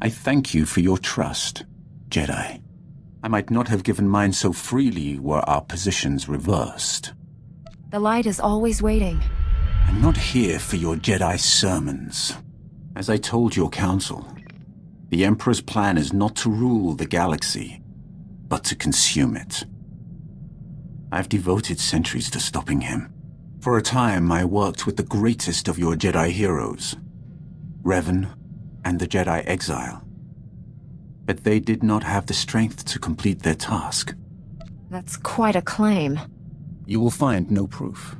I thank you for your trust, Jedi. I might not have given mine so freely were our positions reversed. The light is always waiting. I'm not here for your Jedi sermons. As I told your council, the Emperor's plan is not to rule the galaxy, but to consume it. I've devoted centuries to stopping him. For a time, I worked with the greatest of your Jedi heroes, Revan and the Jedi Exile. But they did not have the strength to complete their task. That's quite a claim. You will find no proof.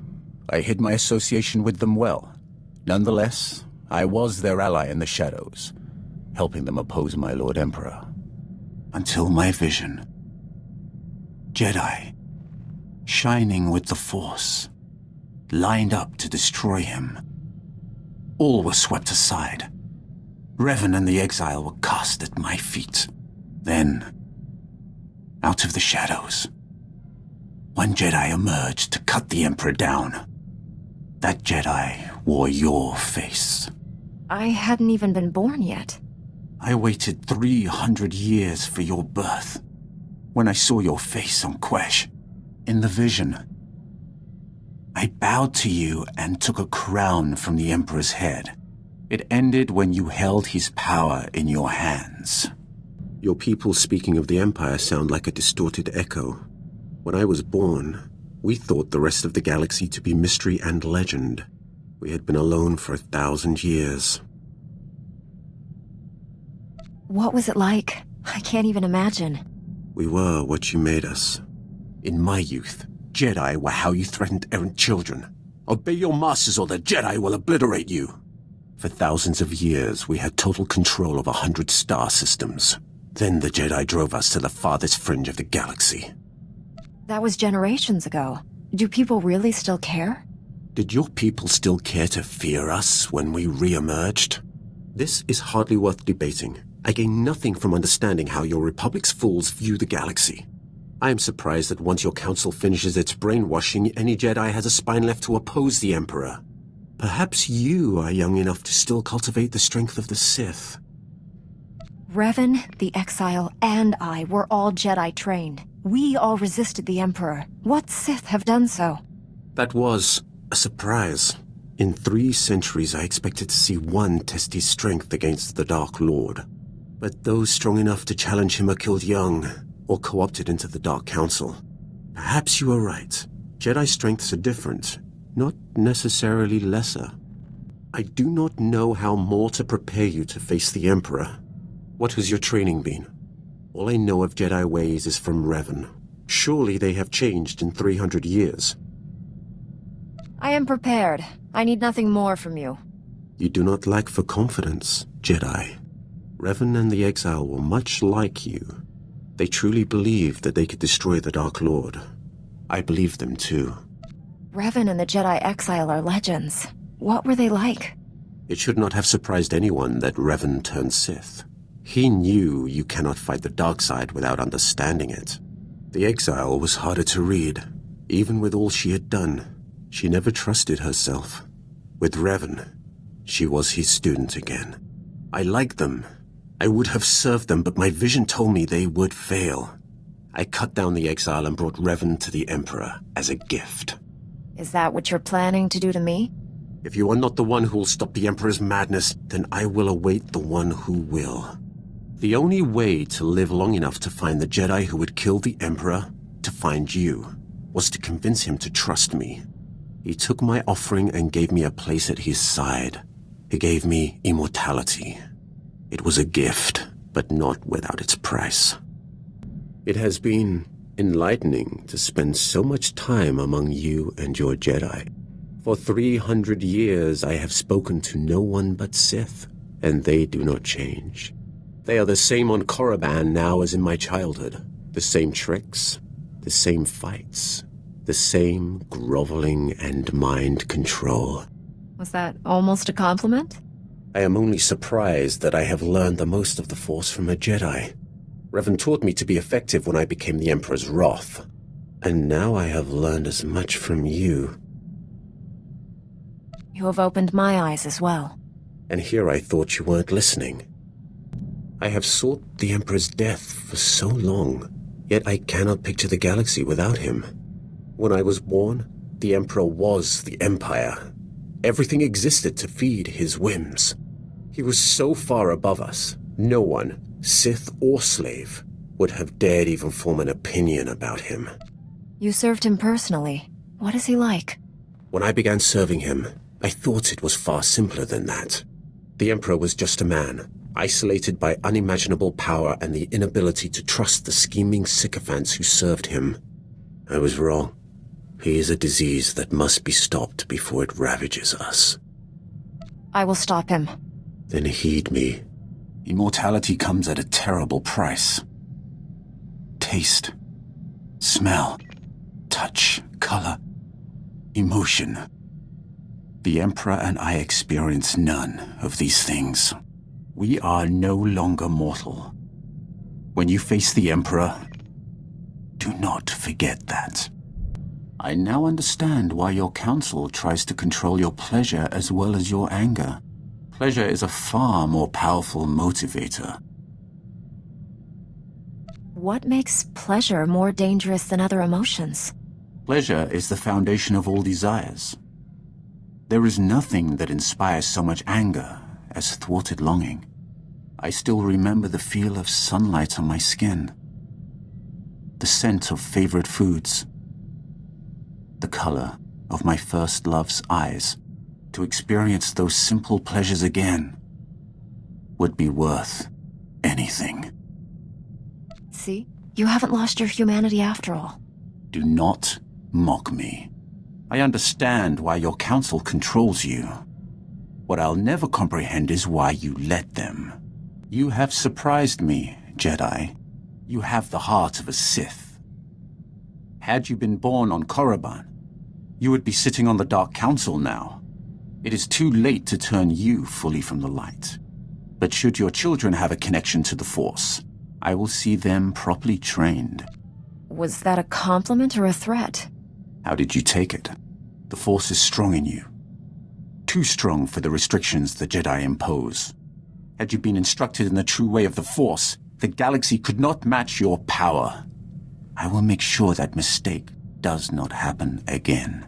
I hid my association with them well. Nonetheless, I was their ally in the shadows, helping them oppose my Lord Emperor. Until my vision. Jedi, shining with the Force, lined up to destroy him. All were swept aside. Revan and the Exile were cast at my feet. Then, out of the shadows, one Jedi emerged to cut the Emperor down. That Jedi wore your face. I hadn't even been born yet. I waited 300 years for your birth. When I saw your face on Quesh, in the vision, I bowed to you and took a crown from the Emperor's head. It ended when you held his power in your hands. Your people speaking of the Empire sound like a distorted echo. When I was born, we thought the rest of the galaxy to be mystery and legend. We had been alone for 1,000 years. What was it like? I can't even imagine. We were what you made us. In my youth, Jedi were how you threatened errant children. Obey your masters or the Jedi will obliterate you. For thousands of years, we had total control of 100 star systems. Then the Jedi drove us to the farthest fringe of the galaxy. That was generations ago. Do people really still care? Did your people still care to fear us when we re-emerged? This is hardly worth debating. I gain nothing from understanding how your Republic's fools view the galaxy. I am surprised that once your council finishes its brainwashing, any Jedi has a spine left to oppose the Emperor. Perhaps you are young enough to still cultivate the strength of the Sith. Revan, the Exile, and I were all Jedi trained. We all resisted the Emperor. What Sith have done so? That was a surprise. In 3 centuries, I expected to see one test his strength against the Dark Lord. But those strong enough to challenge him are killed young, or co-opted into the Dark Council. Perhaps you are right. Jedi strengths are different, not necessarily lesser. I do not know how more to prepare you to face the Emperor. What has your training been? All I know of Jedi ways is from Revan. Surely they have changed in 300 years. I am prepared. I need nothing more from you. You do not lack for confidence, Jedi. Revan and the Exile were much like you. They truly believed that they could destroy the Dark Lord. I believe them too. Revan and the Jedi Exile are legends. What were they like? It should not have surprised anyone that Revan turned Sith. He knew you cannot fight the dark side without understanding it. The Exile was harder to read. Even with all she had done, she never trusted herself. With Revan, she was his student again. I liked them. I would have served them, but my vision told me they would fail. I cut down the Exile and brought Revan to the Emperor as a gift. Is that what you're planning to do to me? If you are not the one who will stop the Emperor's madness, then I will await the one who will. The only way to live long enough to find the Jedi who would kill the Emperor, to find you, was to convince him to trust me. He took my offering and gave me a place at his side. He gave me immortality. It was a gift, but not without its price. It has been enlightening to spend so much time among you and your Jedi. For 300 years I have spoken to no one but Sith, and they do not change. They are the same on Korriban now as in my childhood. The same tricks, the same fights, the same groveling and mind control. Was that almost a compliment? I am only surprised that I have learned the most of the Force from a Jedi. Revan taught me to be effective when I became the Emperor's wrath. And now I have learned as much from you. You have opened my eyes as well. And here I thought you weren't listening. I have sought the Emperor's death for so long, yet I cannot picture the galaxy without him. When I was born, the Emperor was the Empire. Everything existed to feed his whims. He was so far above us, no one, Sith or slave, would have dared even form an opinion about him. You served him personally. What is he like? When I began serving him, I thought it was far simpler than that. The Emperor was just a man, isolated by unimaginable power and the inability to trust the scheming sycophants who served him. I was wrong. He is a disease that must be stopped before it ravages us. I will stop him. Then heed me. Immortality comes at a terrible price. Taste, smell, touch, color, emotion. The Emperor and I experience none of these things. We are no longer mortal. When you face the Emperor, do not forget that. I now understand why your council tries to control your pleasure as well as your anger. Pleasure is a far more powerful motivator. What makes pleasure more dangerous than other emotions? Pleasure is the foundation of all desires. There is nothing that inspires so much anger as thwarted longing. I still remember the feel of sunlight on my skin, the scent of favorite foods, the color of my first love's eyes. To experience those simple pleasures again would be worth anything. See? You haven't lost your humanity after all. Do not mock me. I understand why your council controls you. What I'll never comprehend is why you let them. You have surprised me, Jedi. You have the heart of a Sith. Had you been born on Korriban, you would be sitting on the Dark Council now. It is too late to turn you fully from the light. But should your children have a connection to the Force, I will see them properly trained. Was that a compliment or a threat? How did you take it? The Force is strong in you. Too strong for the restrictions the Jedi impose. Had you been instructed in the true way of the Force, the galaxy could not match your power. I will make sure that mistake does not happen again.